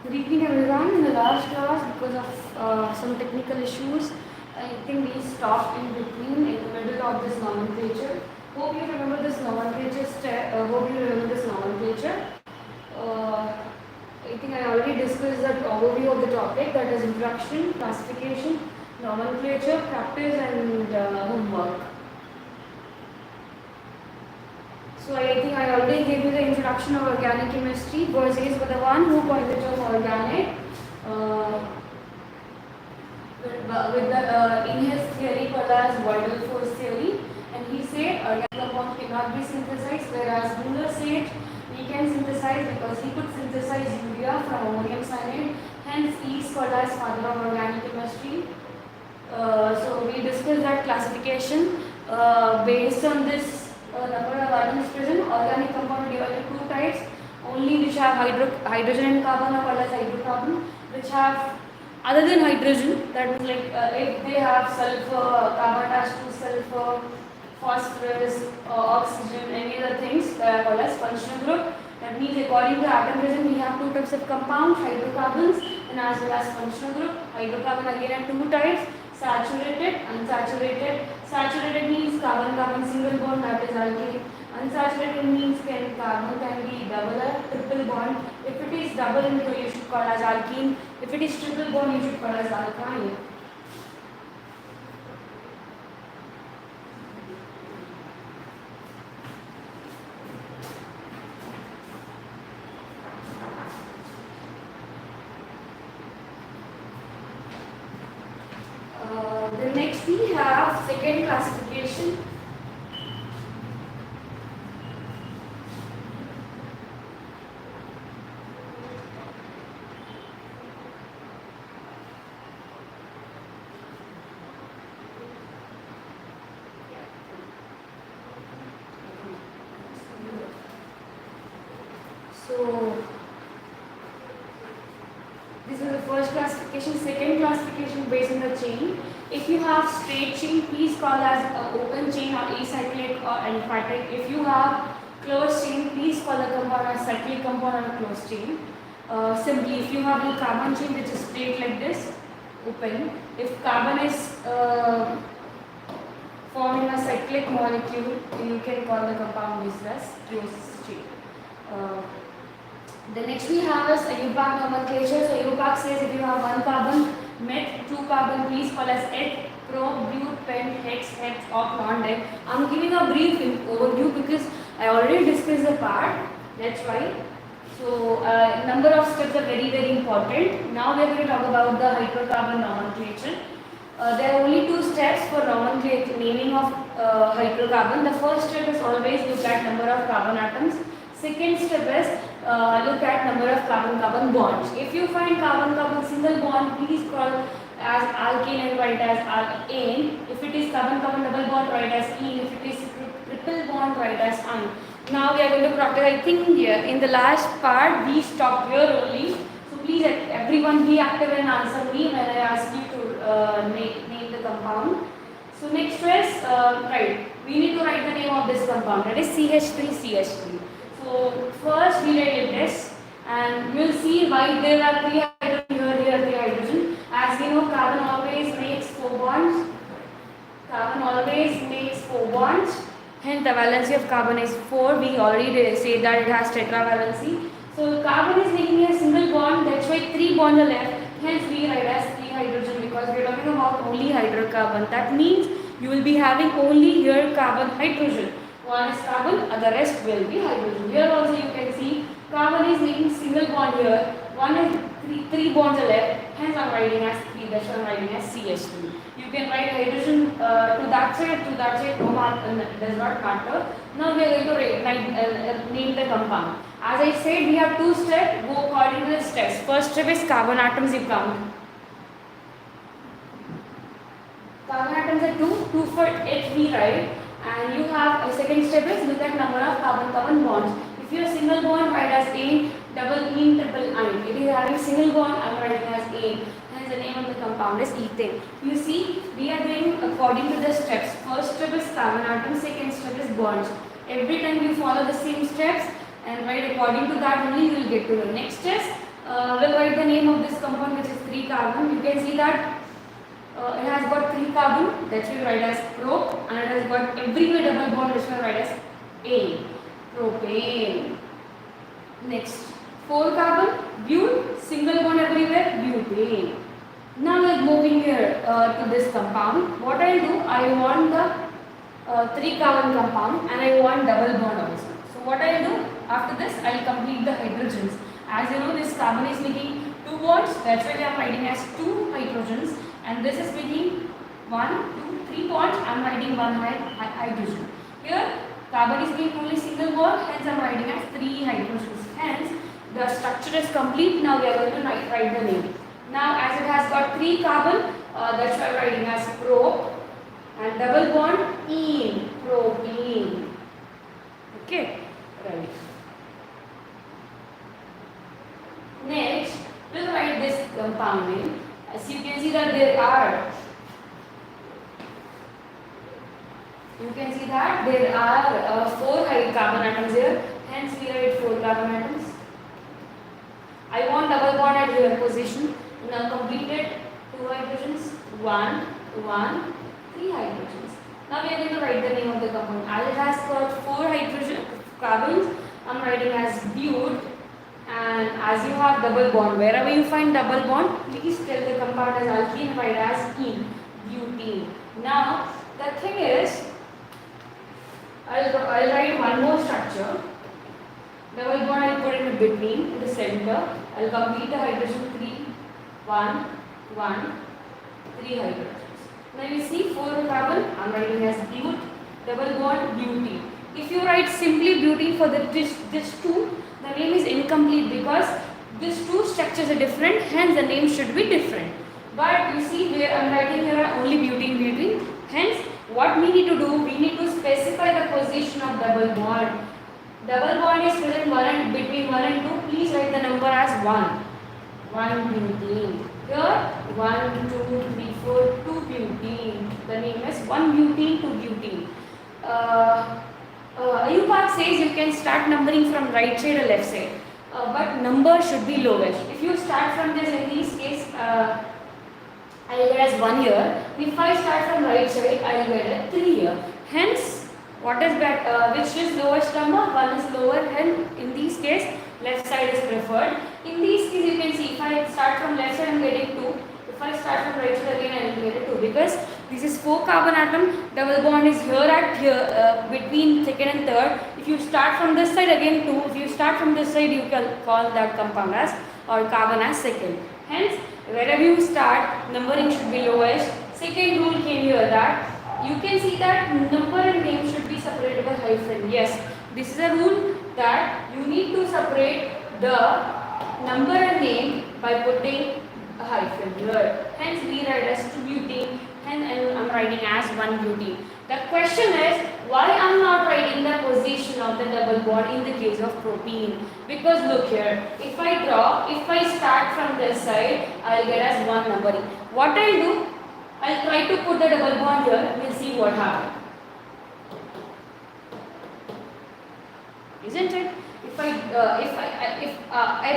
Good evening everyone. In the last class, because of some technical issues, I think we stopped in between, in the middle of this nomenclature. Hope you remember this nomenclature. I think I already discussed that overview of the topic, that is introduction, classification, nomenclature, practice, and homework. So I think I already gave you the introduction of organic chemistry. Bourgeois was the one who coined the term organic in his theory called as vital force theory, and he said organic compound cannot be synthesized, whereas Müller said we can synthesize because he could synthesize urea from ammonium cyanide. Hence, he is called as father of organic chemistry. So we discussed that classification based on this number of atoms present. Organic compound divided into two types, only which have hydrogen and carbon are called as hydrocarbon, which have other than hydrogen, that means like if they have sulfur, carbon attached to sulfur, phosphorus, oxygen, any other things, they are called as functional group. That means according to atom present, we have two types of compounds, hydrocarbons and as well as functional group. Hydrocarbon again have two types, saturated, unsaturated. Saturated means carbon-carbon single bond, that is alkane. Unsaturated means carbon can be double or triple bond. If it is double, you should call as alkene. If it is triple bond, you should call as alkyne. The next we have second classification. So this is the first classification. Second classification based on the chain. If you have straight chain, please call as open chain or acyclic or aliphatic. If you have closed chain, please call the compound as cyclic compound or closed chain. Simply, if you have a carbon chain which is straight like this, open. If carbon is forming a cyclic molecule, you can call the compound as closed chain. The next we have is IUPAC nomenclature. So IUPAC says if you have one carbon, met, two carbon, please call as et, pro, but, pen, hex, hex, oct, non-deck. I am giving a brief overview because I already discussed the part. That's why. So number of steps are very, very important. Now we are going to talk about the hydrocarbon nomenclature. There are only two steps for nomenclature, naming of hydrocarbon. The first step is always look at number of carbon atoms. Second step is look at number of carbon-carbon bonds. If you find carbon-carbon single bond, please call as alkane and write as alkane. If it is carbon-carbon double bond, write as ene. If it is triple bond, write as ine. Now we are going to practice. I think here in the last part we stopped here only. So please everyone be active and answer me when I ask you to name the compound. So next is right. We need to write the name of this compound. That is CH3CH3. So first we write this, and you will see why there are three hydrogen here, three hydrogen. As we know, carbon always makes 4 bonds. Carbon always makes 4 bonds. Hence the valency of carbon is 4. We already say that it has tetravalency. So carbon is making a single bond. That's why 3 bonds are left. Hence we write as 3 hydrogen because we are talking about only hydrocarbon. That means you will be having only here carbon hydrogen. One is carbon, other rest will be hydrogen. Here also you can see carbon is making single bond here. One is 3 bonds are left. Hence I am writing as 3. That's why I am writing as CH3. You can write hydrogen to that side. No matter, does not matter. Now we are going to name the compound. As I said, we have 2 steps. Go according to the steps. First step is carbon atoms. You count. Carbon atoms are 2. 2 for H we write. And you have a second step is look at number of carbon-carbon bonds. If you have single bond, write as A, double ene, triple ine. If you are having single bond, I am writing as A. Hence the name of the compound is ethane. You see, we are doing according to the steps. First step is carbon atom, second step is bonds. Every time you follow the same steps and write according to that only you will get to the next step. We'll write the name of this compound, which is 3 carbon. You can see that it has got 3 carbon, that we write as prop, and it has got everywhere double bond, which we write as A, propane. Next, 4 carbon, bute, single bond everywhere, butane. Now we are moving here to this compound. What I do, I want the 3 carbon compound and I want double bond also. So what I do, after this I will complete the hydrogens. As you know, this carbon is making 2 bonds, that's why we are writing as 2 hydrogens, and this is making 1, 2, 3 bonds, I am writing 1 hydrogen. Here carbon is making only single bond, hence I am writing as 3 hydrogens. Hence the structure is complete. Now we are going to write the name. Now as it has got 3 carbon, that's why I am writing as prop, and double bond ene, propene. Okay, right. Next, we'll write this compound name. As you can see that there are 4 carbon atoms here. Hence we write 4 carbon atoms. I want double bond at your position. Now completed 2 hydrogens, 1, 1, 3 hydrogens. Now we are going to write the name of the compound. As it has got 4 hydrogen carbons, I am writing as bute. And as you have double bond, wherever you find double bond, please tell the compound as alkene, write as ene, butene. Now the thing is, I'll write one more structure. Double bond I'll put in between, in the center. I'll complete the hydrogen 3, 1, 1, 3 hydrogens. Now you see 4 carbon, I am writing as bute, double bond butene. If you write simply butene for this 2, the name is incomplete because these 2 structures are different, hence the name should be different. But you see where I am writing here only butene. Hence what we need to do, we need to specify the position of double bond. Double bond is present between 1 and 2. Please write the number as 1. 1 butene. Here 1, 2, 3, 4, 2 butene. The name is 1 butene, 2 butene. IUPAC says you can start numbering from right side or left side, but number should be lowest. If you start from this, in this case, I will get as 1 here. If I start from right side, I will get as 3 here. Hence, what is that? Which is lowest number? 1 is lower. Hence, in this case, left side is preferred. In this case, you can see if I start from left side, I am getting 2. If I start from right side again, I will get 2 because this is 4 carbon atom. Double bond is here between second and third. If you start from this side, again 2. If you start from this side, you can call that compound as or carbon as second. Hence, wherever you start, numbering should be lowest. Second rule came here that you can see that number and name should be separated by hyphen. Yes, this is a rule that you need to separate the number and name by putting a hyphen here. Hence, we write as 2 butene. Hence, I am writing as 1 butene. The question is, why I am not writing the position of the double bond in the case of propene? Because look here, if I start from this side, I will get as 1 numbering. What I will do, I will try to put the double bond here, we will see what happens. Isn't it? If I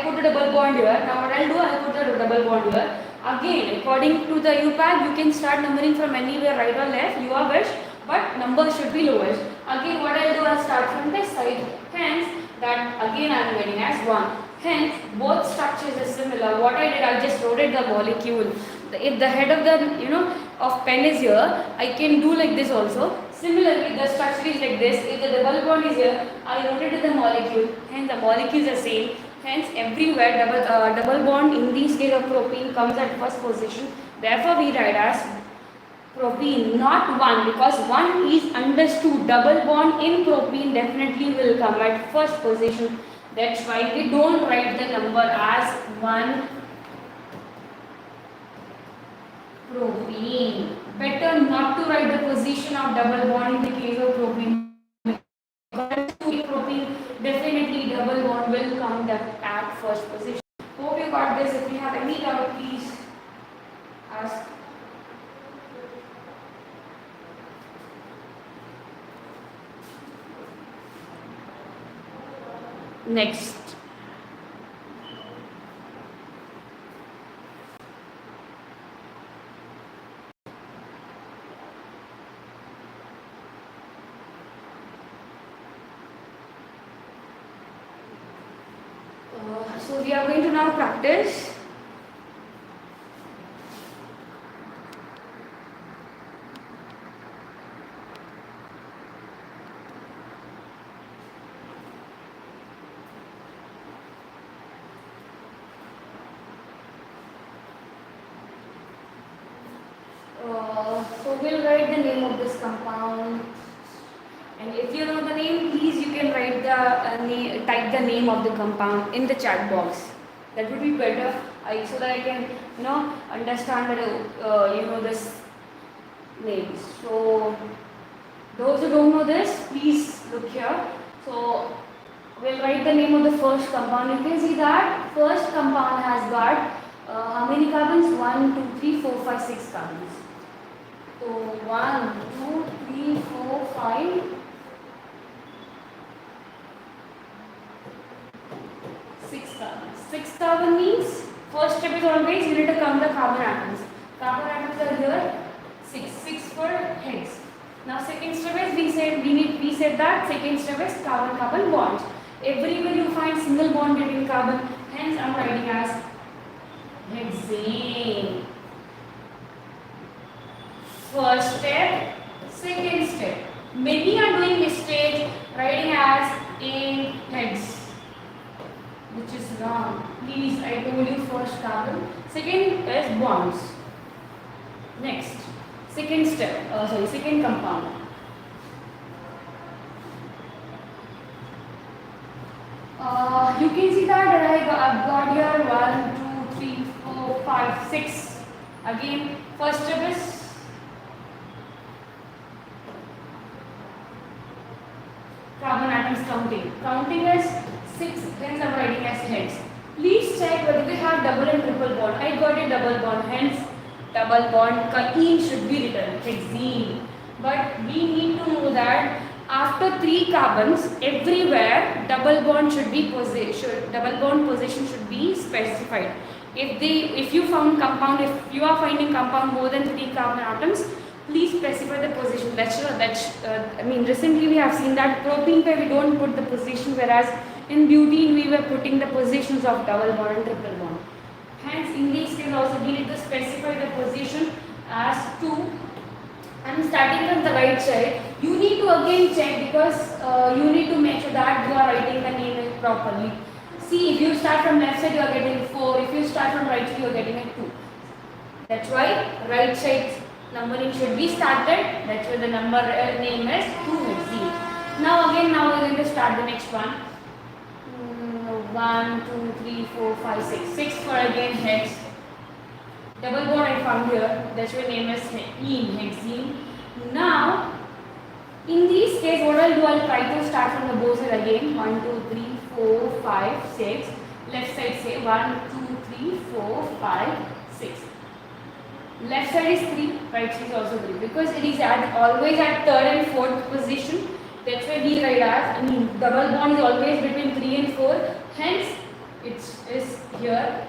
put a double bond here, now what I will do, I will put the double bond here. Again, according to the IUPAC, you can start numbering from anywhere, right or left, you are wish, but number should be lowest. Again, what I will do, I will start from this side. Hence, that again I am getting as 1. Hence, both structures are similar. What I did, I just wrote the molecule. If the head of the of pen is here, I can do like this also. Similarly, the structure is like this. If the double bond is here, I rotated the molecule. Hence, the molecules are same. Hence, everywhere double bond in this case of propene comes at first position. Therefore, we write as propene, not 1, because 1 is understood. Double bond in propene definitely will come at first position. That's why we don't write the number as 1 propene. Better not to write the position of double bond in the case of propene. Propene, definitely double bond will come at first position. Hope you got this. If you have any doubt, please ask. Next, we are going to now practice. So we'll write the name of this compound, and if you know the name, please you can write the type the name of the compound in the chat box. That would be better, so that I can understand that this name. So those who don't know this, please look here. So we'll write the name of the first compound. You can see that first compound has got how many carbons? 1, 2, 3, 4, 5, 6 carbons. So 1, 2, 3, 4, 5, 6 carbons. 6 carbon means first step is always you need to count the carbon atoms. Carbon atoms are here 6. 6 for heads. Now second step is we said that second step is carbon-carbon bonds. Everywhere you find single bond between carbon, hence I am writing as hexane. First step, second step. Many are doing mistake writing as in heads, which is wrong. Please, I told you first carbon, second is bonds. Next, second step, second compound. You can see that I've got here 1, 2, 3, 4, 5, 6. Again, first step is carbon atoms counting. Counting is 6, hence I am writing as heads. Please check whether they have double and triple bond. I got a double bond, hence double bond ene should be written, hexene. But we need to know that after 3 carbons, everywhere double bond position should be specified. If you are finding compound more than 3 carbon atoms, please specify the position. Recently we have seen that propene where we don't put the position, whereas in butene we were putting the positions of double bond and triple bond. Hence, in these cases also we need to specify the position as 2. And starting from the right side, you need to again check because you need to make sure that you are writing the name properly. See, if you start from left side, you are getting 4. If you start from right side, you are getting a 2. That's why right side numbering should be started. That's why the number name is 2hexene. Now we are going to start the next one. 1, 2, 3, 4, 5, 6. 6 for again heads. Double bond I found here. That's why name is hexene. Now, in this case, what I'll do, I'll try to start from the both side again. 1, 2, 3, 4, 5, 6. Left side say 1, 2, 3, 4, 5, 6. Left side is 3, right side is also 3 because it is always at third and fourth position. That's why we write as, double bond is always between 3 and 4. Hence, it is here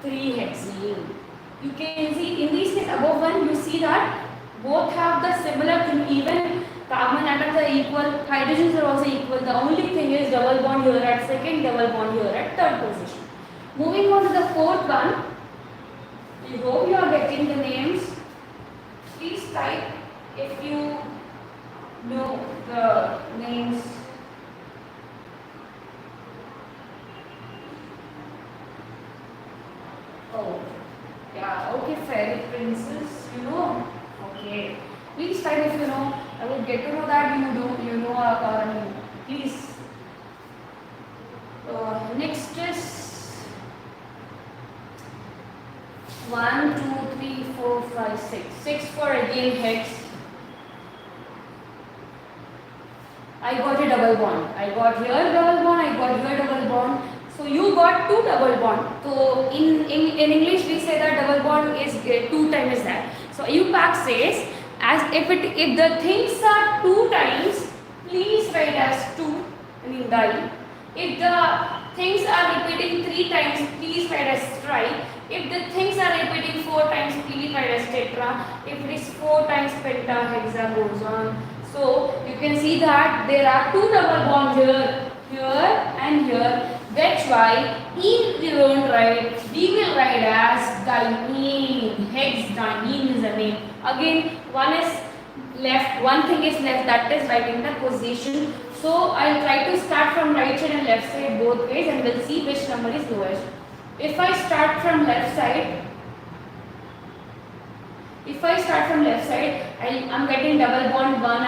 3hexene. You can see in this case above one, you see that both have the similar thing. Even carbon atoms are equal, hydrogens are also equal. The only thing is double bond here at second, double bond here at third position. Moving on to the fourth one. I hope you are getting the names. Please type if you know the names. Oh, yeah, okay, fairy princess, you know. Okay, please type if you know. I would get to know that you know, please. Next is 1, 2, 3, 4, 5, 6. 6 for again heads. I got a double bond. I got here double bond, I got here double bond. So you got 2 double bond. So in English we say that double bond is 2 times that. So IUPAC says as if the things are 2 times, please write as 2 die. If the things are repeating 3 times, please write as tri. If the things are repeating 4 times, please write as tetra. If it is 4 times penta, hexa goes on. So you can see that there are 2 double bonds here and here. That's why E we won't write, we will write as diene. Hexdiene is the name. Again, one is left, one thing is left, that is writing the position. So I'll try to start from right side and left side both ways, and we'll see which number is lowest. If I start from left side, I'm getting double bond 1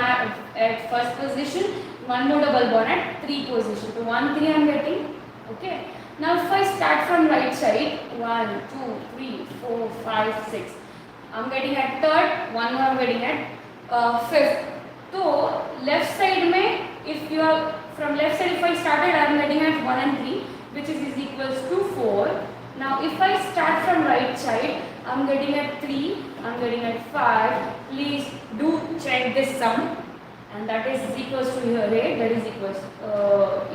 at first position, one more double bond at 3 position. So 1, 3 I'm getting. Okay. Now if I start from right side, 1, 2, 3, 4, 5, 6. I'm getting at third, one more I'm getting at fifth. So left side mein, if you are from left side, if I started, I'm getting at 1 and 3, which is equals to 4. Now if I start from right side, I'm getting at 3, I'm getting at 5. Please do check this sum, and that is equals to here 8, that is equals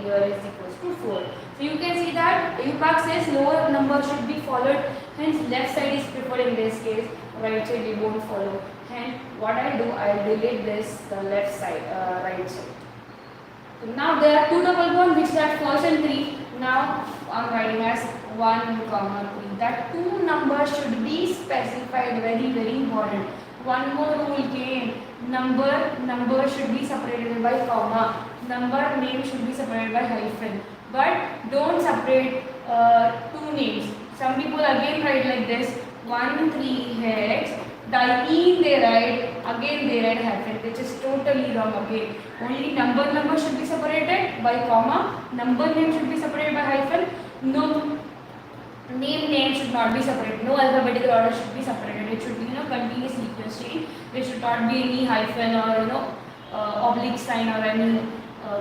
here is equals to 4. So you can see that IUPAC says lower number should be followed, hence left side is preferred in this case, right side we won't follow. Hence what I'll do, I'll delete this the left side, right side. So now there are 2 double bonds which are first and 3. Now I'm writing as 1, 3. That 2 numbers should be specified, very important. One more rule came, number should be separated by comma, number name should be separated by hyphen, but don't separate 2 names. Some people again write like this, 1, 3 hex, diene they write, again they write hyphen, which is totally wrong again. Only number should be separated by comma, number name should be separated by hyphen, no name should not be separated, no alphabetical order should be separated, it should be continuous sequence chain, there should not be any hyphen or oblique sign or any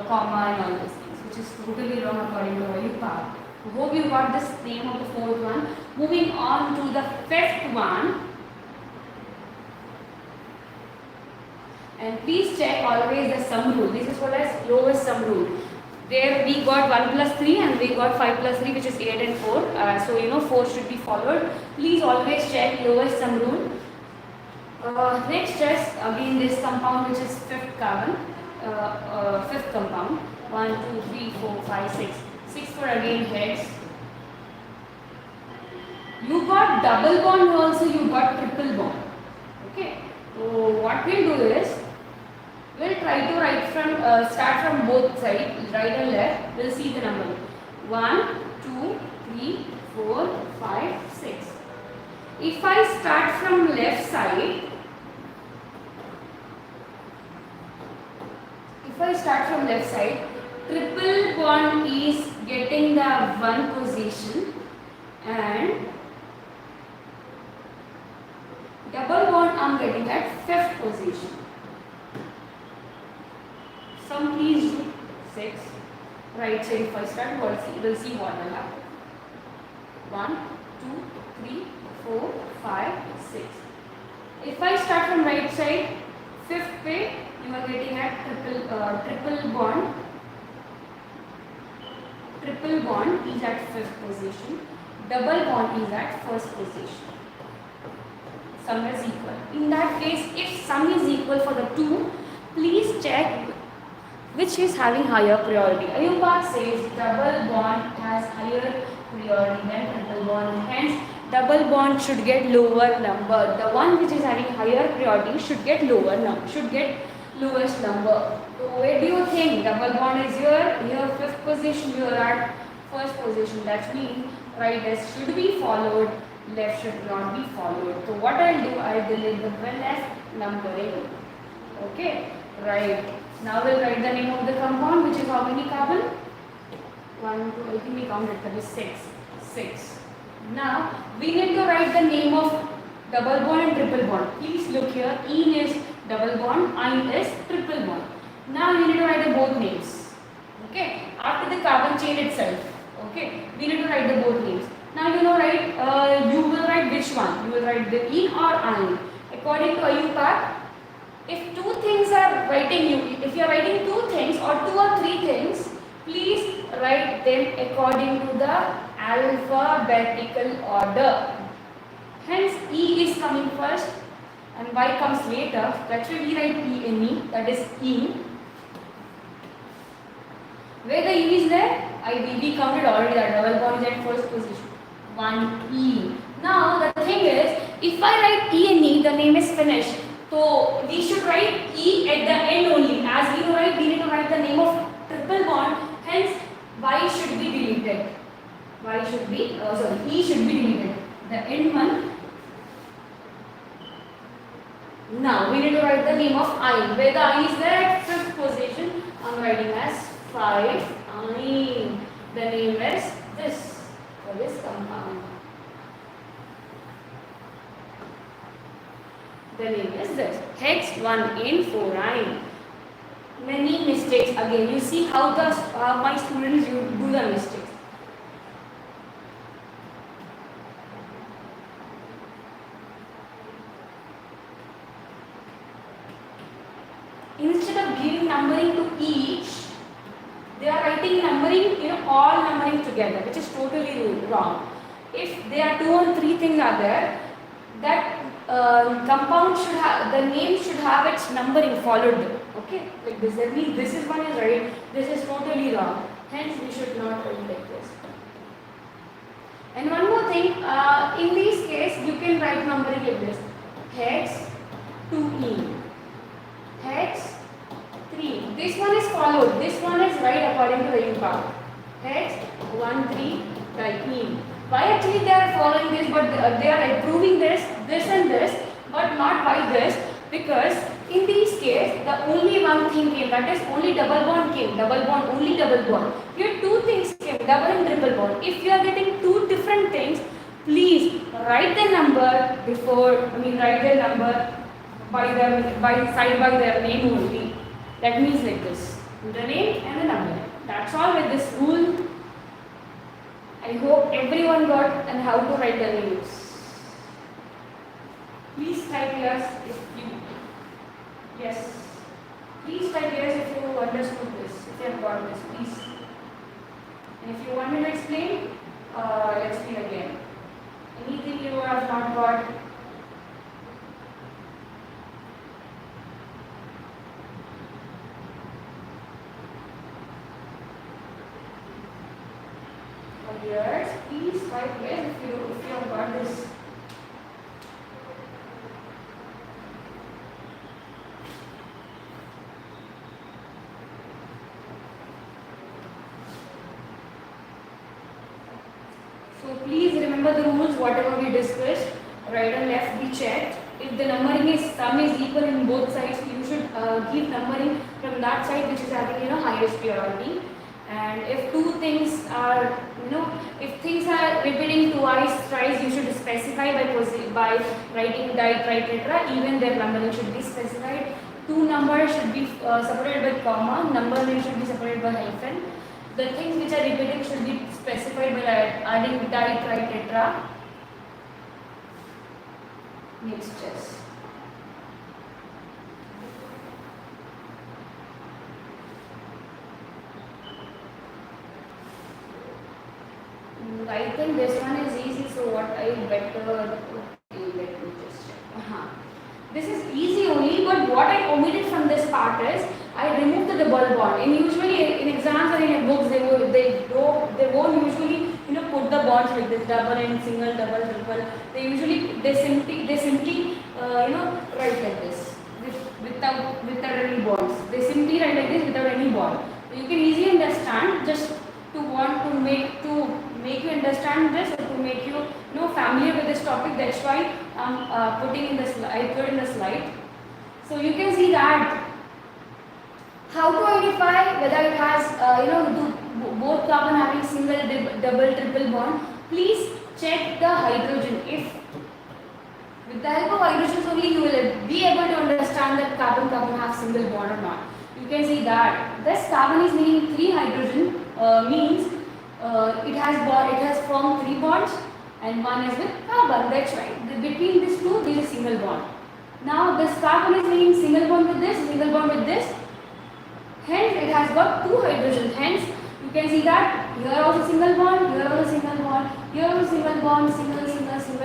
comma and all these things, which is totally wrong according to IUPAC. Hope you got this name of the fourth one. Moving on to the fifth one. And please check always the sum rule. This is what is lowest sum rule. There we got 1 plus 3 and we got 5 plus 3, which is 8 and 4. So 4 should be followed. Please always check lowest sum rule. Next is again this compound, which is fifth carbon, fifth compound. 1, 2, 3, 4, 5, 6. 6 for again hex. You got double bond also, you got triple bond. Okay. So what we'll do is, we'll try to write from start from both sides, right and left. We'll see the number. 1, 2, 3, 4, 5, 6. If I start from left side, triple bond is getting the 1 position and double bond I'm getting at 5th position. Some please do 6. Right side if I start, we'll see what will happen. 1, 2, 3, 4, 5, 6. If I start from right side, 5th way, you are getting at triple bond. Triple bond is at 5th position. Double bond is at 1st position. Sum is equal. In that case, if sum is equal for the 2, please check which is having higher priority. IUPAC says double bond has higher priority than triple bond. Hence, double bond should get lower number. The one which is having higher priority should get lower number, should get lowest number. So where do you think double bond is here? Here 5th position, you are at 1st position. That means right should be followed, left should not be followed. So what I'll do, I'll delete the left numbering. Okay, right. Now we'll write the name of the compound, which is how many carbon? 1, 2, I think we counted, that is 6. 6. Now we need to write the name of double bond and triple bond. Please look here, ene is double bond, ine is triple bond. Now you need to write the both names. Okay, after the carbon chain itself. Okay, we need to write the both names. Now you know, right, you will write which one? You will write the ene or ine. According to IUPAC, if two things are writing you, if you are writing two things or 2 or 3 things, please write them according to the alphabetical order. Hence, E is coming first and Y comes later. That's why we write E, that is ene. Where the E is there, we counted already that double bond is at first position. 1 E. Now the thing is, if I write E and E, the name is finished. So we should write E at the end only. As we know, right, we need to write the name of triple bond. Hence, Y should be deleted. E should be deleted. The end one. Now we need to write the name of I. Where the I is there at fifth position, I am writing as 5 I. The name is this for this compound. The name is this. Hex 1N 4I. Many mistakes again. You see how the my students do the mistakes. Instead of giving numbering to each, they are writing numbering, all numbering together, which is totally wrong. If there are 2 or 3 things are there, that compound should have, the name should have its numbering followed. Okay, like this. That means this is one is right, this is totally wrong. Hence, we should not write like this. And one more thing, in this case, you can write numbering like this: hex 2E. Hex 3. This one is followed. This one is right according to the IUPAC. Hex 1 3 diene. Why actually they are following this, but they are approving this and this, but not by this? Because in this case, the only one thing came, that is only double bond came. Double bond, only double bond. Here 2 things came, double and triple bond. If you are getting 2 different things, please write the number before. Write the number by their name only. That means like this: the name and the number. That's all with this rule. I hope everyone got and how to write the names. Please type yes if you Please type yes if you understood this. If you have got this, please. And if you want me to explain, explain again. Anything you have not got. Yes, please type yes if you have got this. So please remember the rules, whatever we discussed. Right and left we checked. If the numbering is sum is equal in both sides, you should give numbering from that side which is having highest priority. And if 2 things are, if things are repeating twice, thrice, you should specify by writing die, etc. Even their numbering should be specified. 2 numbers should be separated by comma. Number name should be separated by hyphen. The things which are repeating should be specified by adding die, etc. Next test. I think this one is easy, so what I better, let me just check. This is easy only, but what I omitted from this part is I removed the double bond. And usually in exams or in books they won't usually put the bonds like this, double and single, double, triple. They simply write like this without any bonds. They simply write like this without any bond. So you can easily understand, just to make you understand this, or to make you familiar with this topic. That's why I'm putting in the slide. I put in the slide. So you can see that how to identify whether it has both carbon having single, double, triple bond. Please check the hydrogen. If with the help of hydrogens only you will be able to understand that carbon have single bond or not. You can see that this carbon is meaning 3 hydrogen means it has formed 3 bonds and one is with carbon. That's right. Between these 2 there is a single bond. Now this carbon is making single bond with this, single bond with this. Hence it has got 2 hydrogens. Hence you can see that here also single bond, here also single bond, here also single bond, single,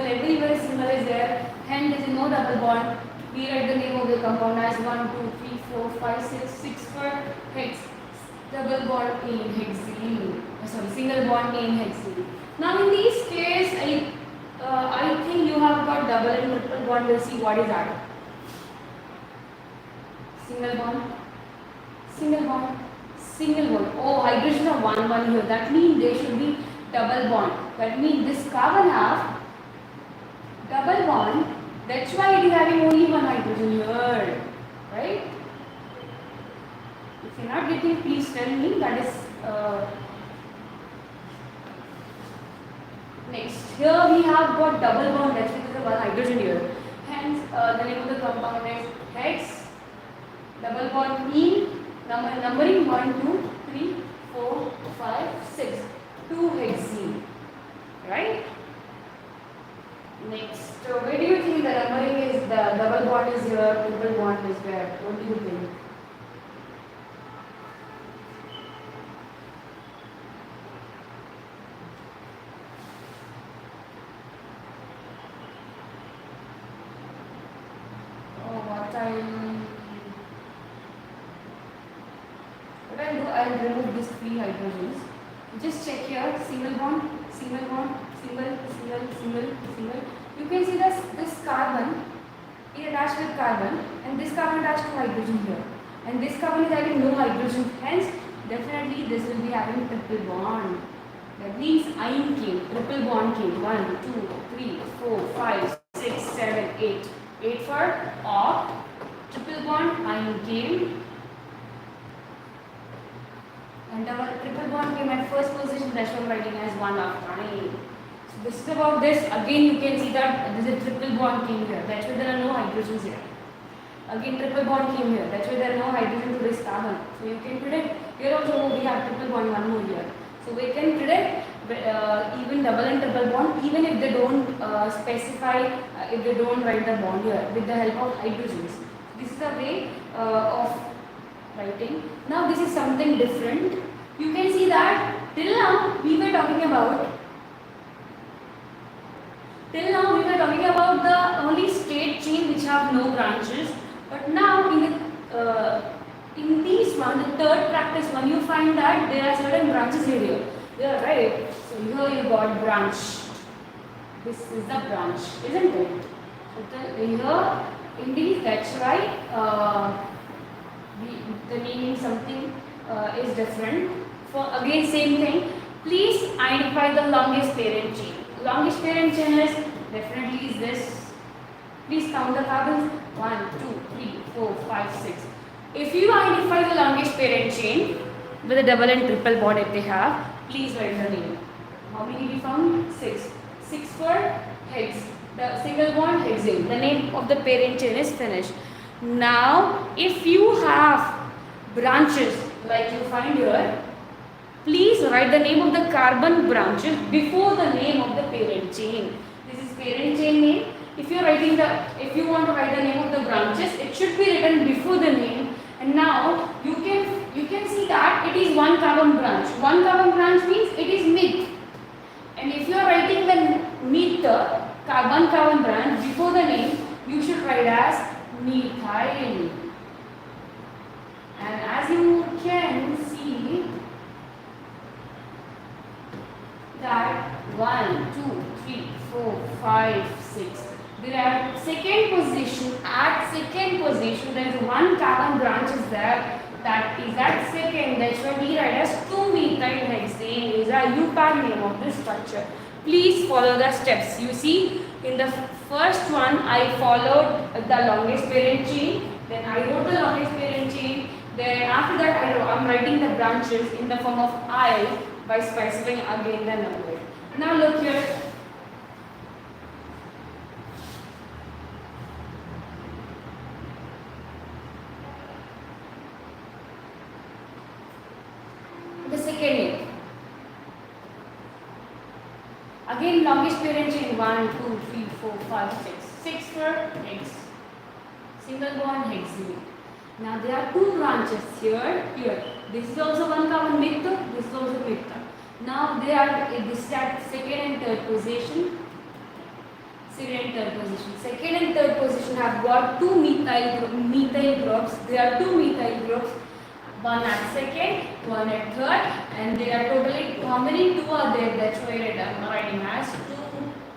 everywhere single is there. Hence there is no double bond. We write the name of the compound as 1, 2, 3, 4, 5, 6 for hex. double bond in hexene. Sorry, single bond in hexene. Now in this case, I think you have got double and triple bond. We'll see what is that. Single bond, single bond, single bond. Oh, hydrogens are one here. That means there should be double bond. That means this carbon have double bond. That's why it is having only one hydrogen here, right? If you're not getting, please tell me. That is next. Here we have got double bond. That's why there is one hydrogen here. Hence, the name of the compound is hex. Double bond in numbering 1, 2, 3, 4, 5, 6. 2 hexene, right? Next, where do you think the numbering is? The double bond is here, triple bond is there. What do you think? I'll remove these 3 hydrogens. Just check here, single bond, single bond, single, single, single, single. You can see this carbon is attached with carbon and this carbon attached to hydrogen here. And this carbon is having no hydrogen, hence definitely this will be having triple bond. That means ion came, triple bond came. 1, 2, 3, 4, 5, 6, 7, 8. 8 for off, triple bond, ion came. And our triple bond came at first position, that's why I'm writing as 1 after 9. So this is about this. Again you can see that there is a triple bond came here. That's why there are no hydrogens here. Again triple bond came here. That's why there are no hydrogen to this carbon. So you can predict, here also we have triple bond, one more here. So we can predict even double and triple bond, even if they don't specify, if they don't write the bond here with the help of hydrogens. This is the way of writing. Now this is something different. You can see that till now we were talking about the only straight chain which have no branches. But now in these one, the third practice one, you find that there are certain branches here. Yeah, right. So here you got branch. This is the branch, isn't it? So here in these, that's why the naming something is different. For again same thing, please identify the longest parent chain. Longest parent chain is definitely is this. Please count the carbons. 1, 2, 3, 4, 5, 6. If you identify the longest parent chain with a double and triple bond if they have, please write the name. How many we found? 6. 6 for hex. The single bond hexane. The name of the parent chain is finished. Now, if you have branches like you find here, please write the name of the carbon branches before the name of the parent chain. This is parent chain name. If you want to write the name of the branches, it should be written before the name. And now you can see that it is one carbon branch. One carbon branch means it is meth. And if you are writing the meth, one carbon branch before the name, you should write as methyl. And as you can see that 1, 2, 3, 4, 5, 6. There are second position. At second position, there is one carbon branch is there. That is at second. That's why we write as 2-methyl hexane. Is a IUPAC name of this structure. Please follow the steps. You see, in the first one, I followed the longest parent chain. Then I wrote the longest parent chain. Then after that, I'm writing the branches in the form of I by specifying again the number. Now look here. The second name. Again, longest parent chain 1, 2, 3, 4, 5, 6. 6 for X. Single bond hexene. Now there are two branches here. This is also one carbon meth. This is also meth. Now they are this at second and third position. Second and third position. Second and third position have got two methyl groups. There are two methyl groups. one at second, one at third, and they are totally, how many? Two are there, that's why I'm writing as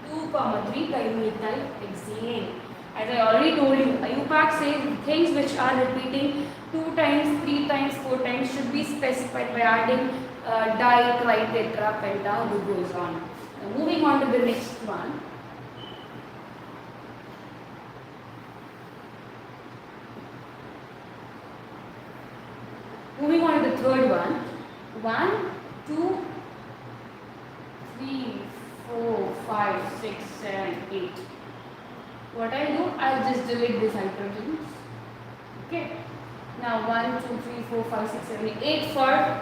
2, 3 trimethyl hexane. As I already told you, IUPAC says things which are repeating 2 times, 3 times, 4 times should be specified by adding di, tri, tetra, penta, who goes on. Now moving on to the next one. Moving on to the third one. 1, 2, 3, 4, 5, 6, 7, 8. What I do, I'll just delete these hydrogens. Okay. Now 1, 2, 3, 4, 5, 6, 7, 8 for,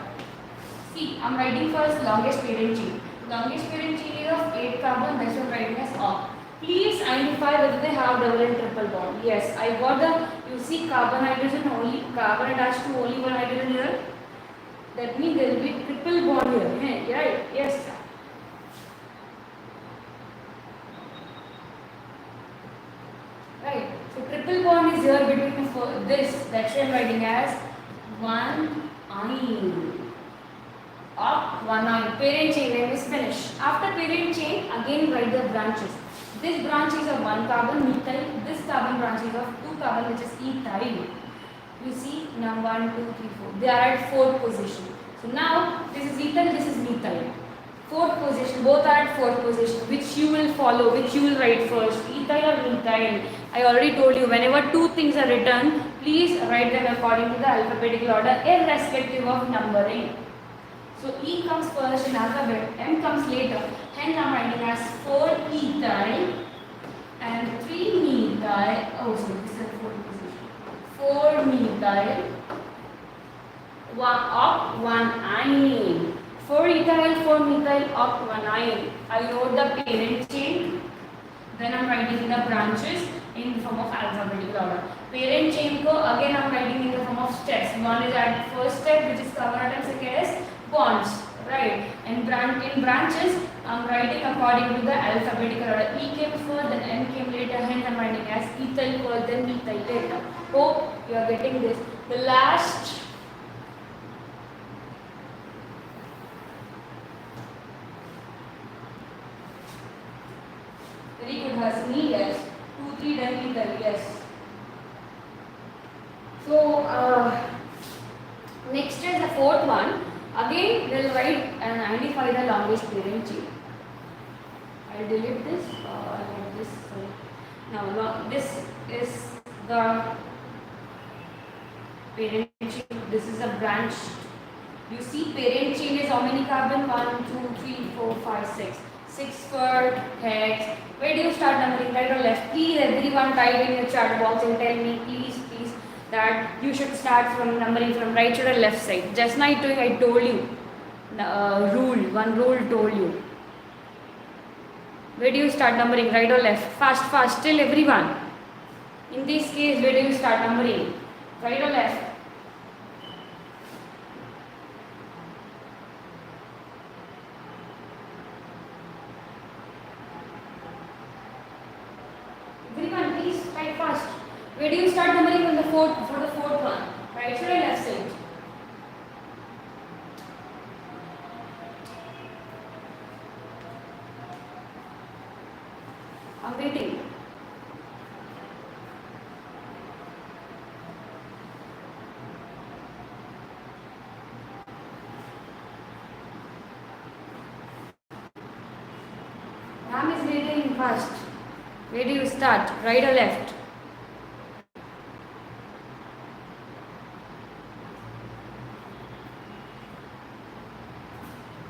see, I'm writing first longest parent chain. Longest parent chain is of 8 carbon, that's what I'm writing as O. Please identify whether they have double and triple bond. Yes, I got the, you see carbon hydrogen only, carbon attached to only one hydrogen here. That means there will be triple bond here. Right? Yes. Right. So triple bond is here between this. That's why I'm writing as one ine. Up one ine. Parent chain name is finished. After parent chain, again write the branches. This branch is of 1 carbon methyl. This carbon branch is of 2 carbon, which is ethyl. You see now 1, 2, 3, 4. They are at 4th position. So now this is ethyl, this is methyl. 4th position, both are at 4th position. Which you will follow, which you will write first, ethyl or methyl. I already told you, whenever 2 things are written, please write them according to the alphabetical order, irrespective of numbering. So E comes first in alphabet, M comes later. Hence I am writing as 4 ethyl and 3 methyl. Oh, sorry, this is the 4th position. 4 methyl, 1 ine. 4 ethyl, 4 methyl, up 1 ine. I wrote the parent chain. Then I am writing the branches in the form of alphabetical order. Parent chain ko again I am writing in the form of steps. One is at first step, which is carbon atom, second is bonds, right? And in branches, I am writing according to the alphabetical order. E came first, then M came later. Hence I am writing as ethyl first, then methyl later. Hope you are getting this. The last very good, Hasni, yes. 2, 3 dimethyl, yes. So next is the 4th one. Again, we'll write and identify the longest parent chain. I'll delete this. I'll write this. Sorry. Now, this is the parent chain. This is a branch. You see, parent chain is how many carbon? 1, 2, 3, 4, 5, 6. 6 for hex. Where do you start numbering? Right or left? Please, everyone type in the chat box and tell me, please, that you should start from numbering from right side or left side. Just now I told you one rule told you. Where do you start numbering, right or left? Fast, tell everyone. In this case, where do you start numbering, right or left? Everyone, please type fast. Where do you start numbering from the for the 4th one? Right side or left side? I'm waiting. Ram is waiting fast. Where do you start? Right or left?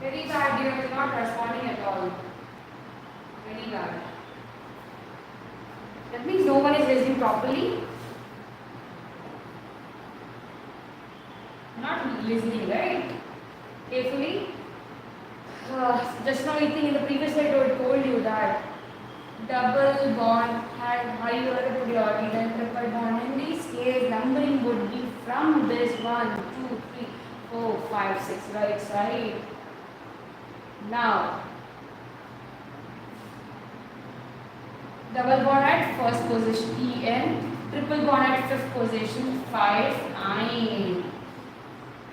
Very bad, you are not responding at all. Very bad. That means no one is listening properly. Not listening, right? Carefully. Just now I think in the previous slide I told you that double bond had higher priority than triple bond. In this case, numbering would be from this 1, 2, 3, 4, 5, 6, right side. Now, double bond at first position En, triple bond at 5th position 5 ine.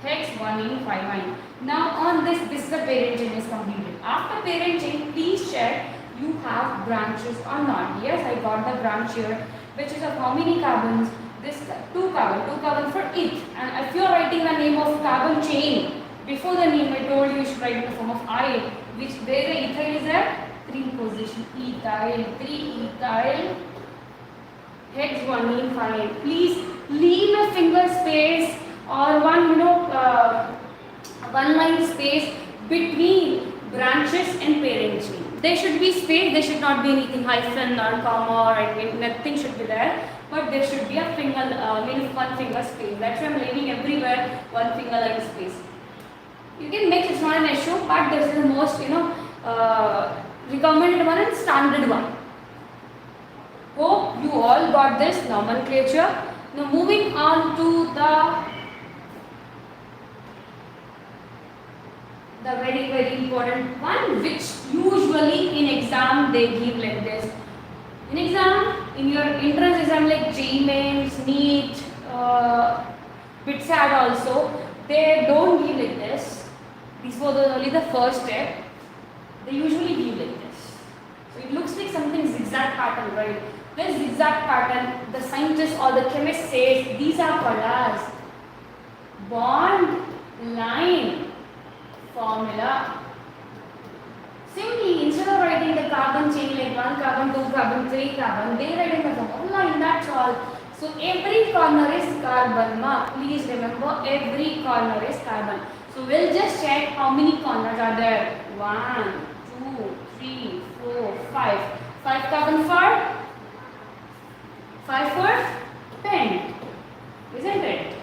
hex guanine 5-ine. Now on this is the parent chain is completed. After parent chain, please check you have branches or not. Yes, I got the branch here, which is of how many carbons? This two carbon for each. And if you are writing the name of carbon chain, before the name I told you should write in the form of I, which where the ethyl is at 3 position, ethyl, 3 ethyl, hex guanine 5. Please leave a finger space or one one line space between branches and parent chain. There should be space, there should not be anything hyphen or comma or nothing should be there, but there should be a finger, one finger space. That's why I'm leaving everywhere one finger line space. You can mix, it's not an issue, but this is the most recommended one and standard one. Hope you all got this nomenclature. Now moving on to the very important one, which usually in exam they give like this. In exam, in your entrance exam like JEE, NEET, BITSAT also, they don't give like this. These were only the first step. They usually give like this. So it looks like something zigzag pattern, right? This zigzag pattern, the scientist or the chemist says these are called as bond line formula. Simply, instead of writing the carbon chain like 1 carbon, 2 carbon, 3 carbon, they write in the formula and that's all. So every corner is carbon. Please remember, every corner is carbon. So we'll just check how many corners are there. 1, 2, 3, 4, 5. 5 carbon for 5 for pen, isn't it?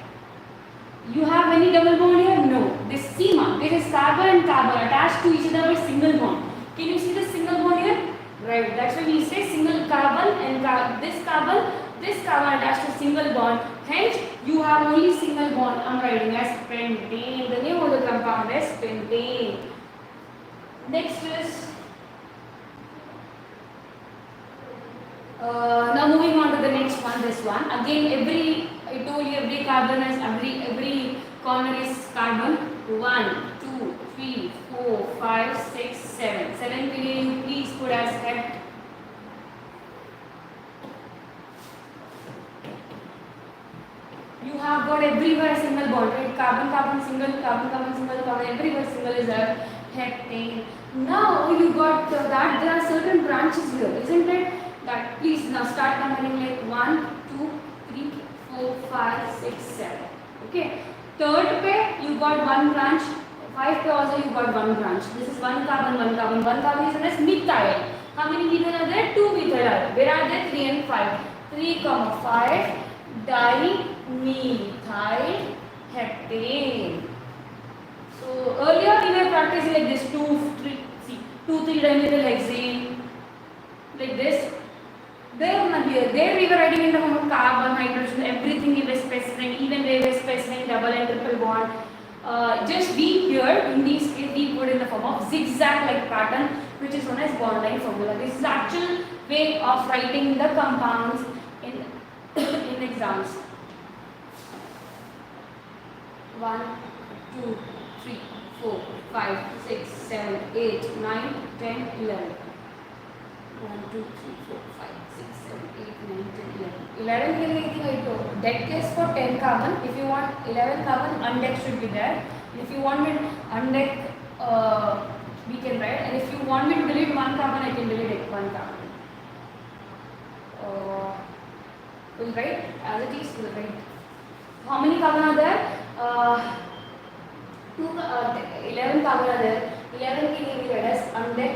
You have any double bond here? No. This CMA, this is carbon and carbon attached to each other by single bond. Can you see the single bond here? Right. That's why we say single carbon and this carbon attached to single bond. Hence, you have only single bond. I'm writing as pentane. The name of the compound is pentane. Next is now moving on to the next one. This one again. I told you every carbon is every corner is carbon. 1, 2, 3, 4, 5, 6, 7. 7 के लिए you please put as head. You have got everywhere single bond, right? Carbon, single, carbon, single, everywhere single is there. Heptane. Now you got that there are certain branches here, isn't it? That please now start numbering like 1, 2, 3, 4, 5, 6, 7. Okay. Third pe you got one branch. 5 pe also you got one branch. This is 1 carbon, 1 carbon. 1 carbon is known as methyl. How many methyl are there? 2 methyl are there. Where are they? 3 and 5. 3, 5 dimethyl heptane. So earlier we were practicing like this 2, 3 dimethyl hexane. Like this. There we were writing in the form of carbon, hydrogen, everything we were specifying, even we were specifying double and triple bond. Just we here in these case we put in the form of zigzag like pattern, which is known as bond line formula. This is the actual way of writing the compounds in in exams. 1, 2, 3, 4, 5, 6, 7, 8, 9, 10, 11. 1, 2, 3, 4, 5, 6, 7, 8, 9, 10, 11. 11 के लिए एक deck is for 10 carbon. If you want 11 carbon, undeck should be there. If you want it undeck, we can write. And if you want me to delete 1 carbon, I can delete 1 carbon. We'll write as it is. We'll write. How many carbon are there? 11 carbon are there. 11 के लिए we write as undeck.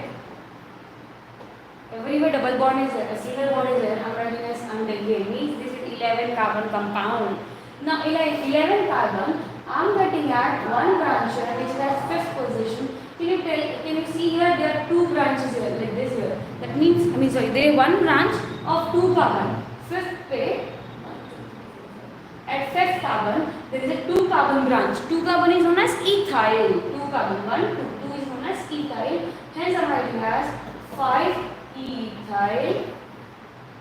Everywhere double bond is there, a single bond is there. I'm writing as undeck. Means this is 11 carbon compound. Now 11 carbon, I'm getting at one branch here which is at 5th position. Can you see here there are 2 branches here like this here. That means there is one branch of 2 carbon. 5th pe at 5th carbon there is a 2 carbon branch. 2 carbon is known as ethyl. 2 carbon 1, 2, 2 is known as ethyl. Hence I'm writing as 5 ethyl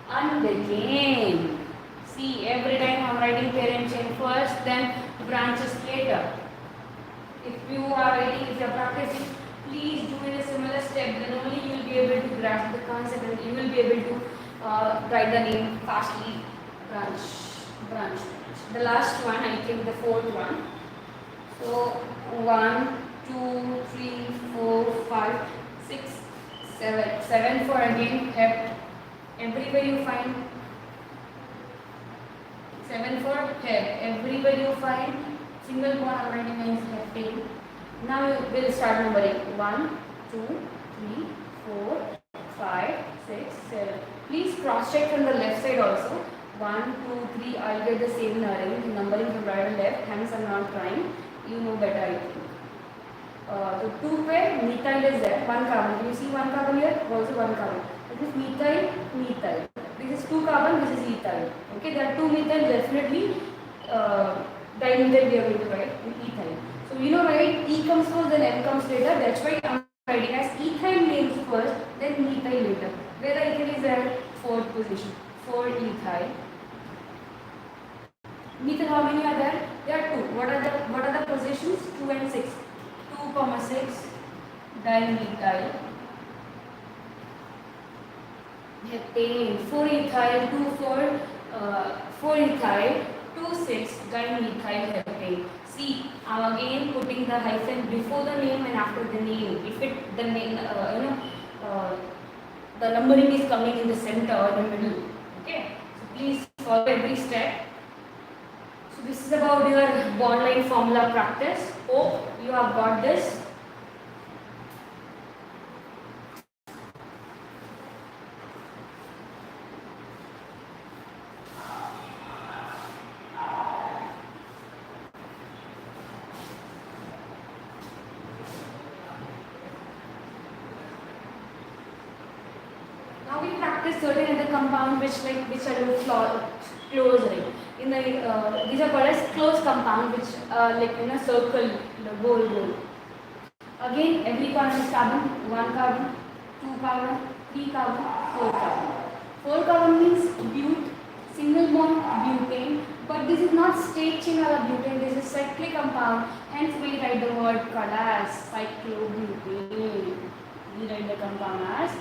undecane. See, every time I'm writing parent chain first, then branches later. If you are writing, if you are practicing, please do in a similar step. Then only you will be able to grasp the concept and you will be able to write the name fastly. Branch. The last one, I think the fourth one. So 1, 2, 3, 4, 5, 6, 7. 7 for again hept. Everywhere you find 7 for hept. Everywhere you find single bond ammonia means heptane. Now we will start numbering 1, 2, 3, 4, 5, 6, 7. Please cross check from the left side also. 1, 2, 3. I'll get the same numbering from right and left. Hence I'm not trying. You know better, I think. So 2 pair methyl is there. 1 carbon. Can you see 1 carbon here? Also 1 carbon. This is methyl. This is 2 carbon. This is ethyl. Okay, there are 2 methyl. Definitely dimethyl we are going to write in ethyl. So you know, right? E comes first, then M comes later. That's why I'm writing as ethyl names first, then methyl later. Where the ethyl is at 4th position. 4 ethyl. Methyl, how many are there? There are 2. What are the positions? 2 and 6. 2, 6 dimethyl. Heptane. 4 ethyl. 4 ethyl. 2, 6 dimethyl heptane. See, I'm again putting the hyphen before the name and after the name. If the name, the numbering is coming in the center or the middle. Okay. So please follow every step. So this is about your bond line formula practice. Hope you have got this. Now we practice certain other compounds which are close, right? In the these are called as close compound, which like in a circle, the goal. Again, every carbon is carbon. 1 carbon, 2 carbon, 3 carbon, 4 carbon. 4 carbon means bute, single bond butane. But this is not straight chain or butane. This is cyclic compound. Hence we write the word called as cyclobutane. We write the compound as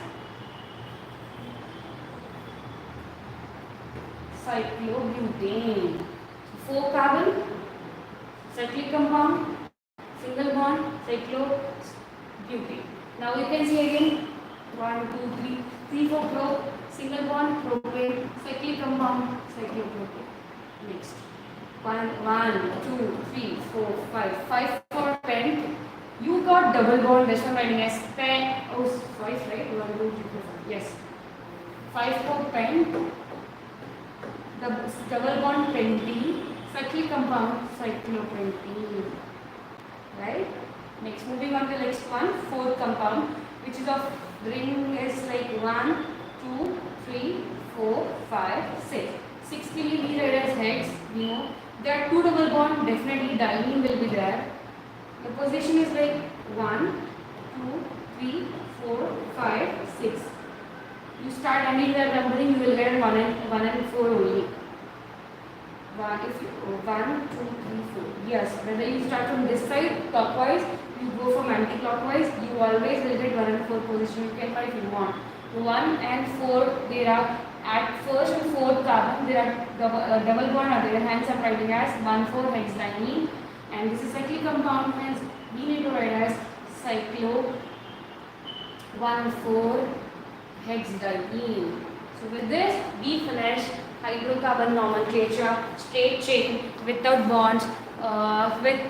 cyclobutane. 4 carbon, cyclic compound, single bond, cyclobutane. Now you can see again 1, 2, 3, 3 for pro, single bond, propane, cyclic compound, cyclopropane. Next 1, 2, 3, 4, 5. 5 for pen. You got double bond. That's why I'm writing as pen. Oh, 5, right? 1, 2, 3, 4, 5. Yes. 5 for pen. The double bond pentene, cyclic compound cyclopentene, right? Next, moving on to the next one, 4th compound, which is of ring is like 1, 2, 3, 4, 5, 6. 6 we write as hex. You know, there are 2 double bond. Definitely diene will be there. The position is like 1, 2, 3, 4, 5, 6. You start ending the numbering, you will get 1 and 4 only. 1, 2, 3, 4. Yes, whether you start from this side clockwise, you go from anti-clockwise, you always will get 1 and 4 position. You can find if you want. 1 and 4, there are at 1st and 4th carbon, there are double bond are there. Hence I'm writing as 1,4 hexadiene, and this is cyclic compound. Hence we need to write as cyclo 1,4 hexadiene. So with this, we finish hydrocarbon nomenclature, straight chain, without bonds, with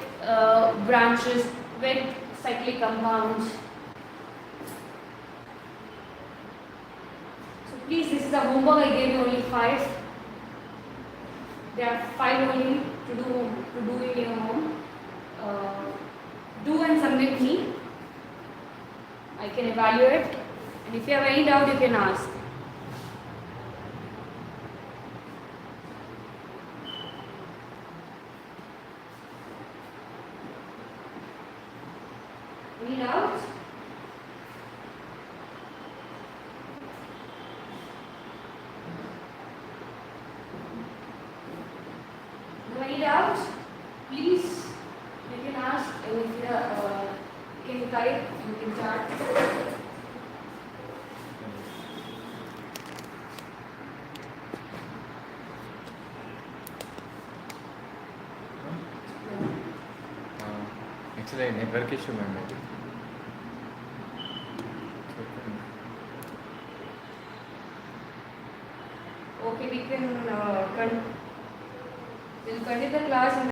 branches, with cyclic compounds. So please, this is the homework. I gave you only 5. There are 5 only to do in your home. Do and submit me. I can evaluate, and if you have any doubt, you can ask. Any doubts? No any doubts? Please, you can ask, and if you You can start. Actually, network issue, ma'am. Okay, we'll continue the class.